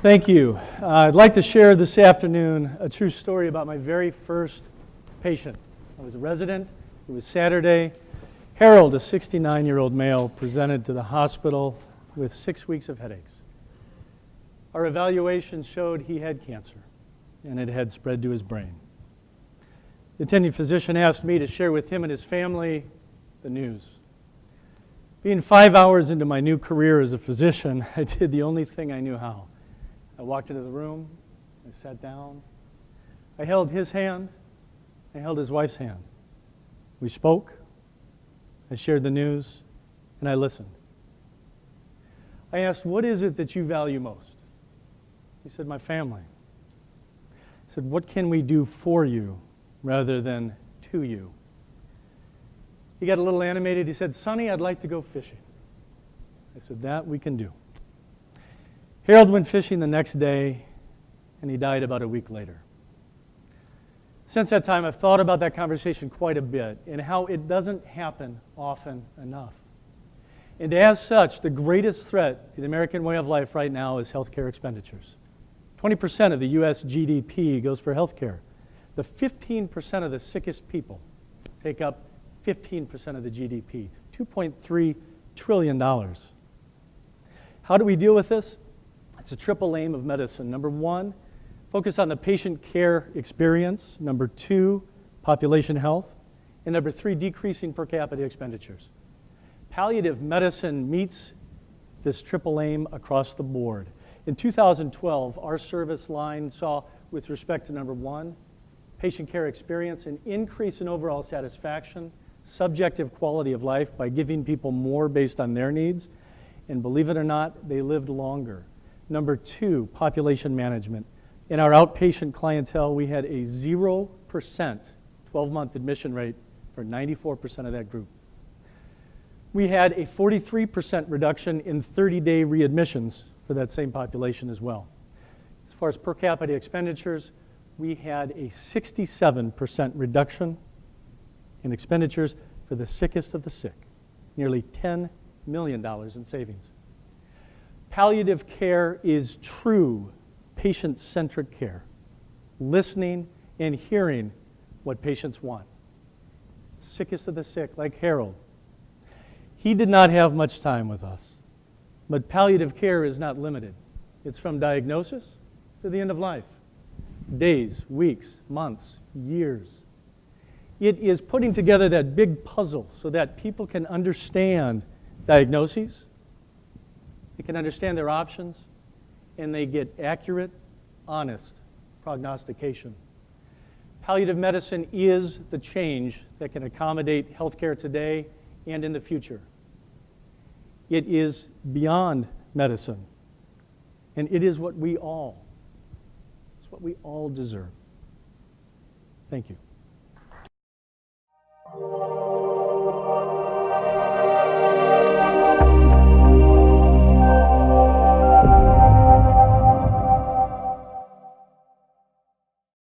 Thank you. I'd like to share this afternoon a true story about my very first patient. I was a resident. It was Saturday. Harold, a 69-year-old male, presented to the hospital with 6 weeks of headaches. Our evaluation showed he had cancer, and it had spread to his brain. The attending physician asked me to share with him and his family the news. Being 5 hours into my new career as a physician, I did the only thing I knew how. I walked into the room, I sat down, I held his hand, I held his wife's hand. We spoke, I shared the news, and I listened. I asked, "What is it that you value most?" He said, "My family." I said, "What can we do for you rather than to you?" He got a little animated. He said, "Sonny, I'd like to go fishing." I said, "That we can do." Harold went fishing the next day, and he died about a week later. Since that time, I've thought about that conversation quite a bit and how it doesn't happen often enough. And as such, the greatest threat to the American way of life right now is healthcare expenditures. 20% of the U.S. GDP goes for healthcare. The 15% of the sickest people take up 15% of the GDP, $2.3 trillion. How do we deal with this? It's a triple aim of medicine. Number one, focus on the patient care experience. Number two, population health. And number three, decreasing per capita expenditures. Palliative medicine meets this triple aim across the board. In 2012, our service line saw, with respect to number one, patient care experience, an increase in overall satisfaction, subjective quality of life by giving people more based on their needs. And believe it or not, they lived longer. Number two, population management. In our outpatient clientele, we had a 0% 12-month admission rate for 94% of that group. We had a 43% reduction in 30-day readmissions for that same population as well. As far as per capita expenditures, we had a 67% reduction in expenditures for the sickest of the sick, nearly $10 million in savings. Palliative care is true patient-centric care, listening and hearing what patients want. Sickest of the sick, like Harold. He did not have much time with us, but palliative care is not limited. It's from diagnosis to the end of life. Days, weeks, months, years. It is putting together that big puzzle so that people can understand diagnoses, they can understand their options, and they get accurate, honest prognostication. Palliative medicine is the change that can accommodate healthcare today and in the future. It is beyond medicine, and it is what we all deserve. Thank you.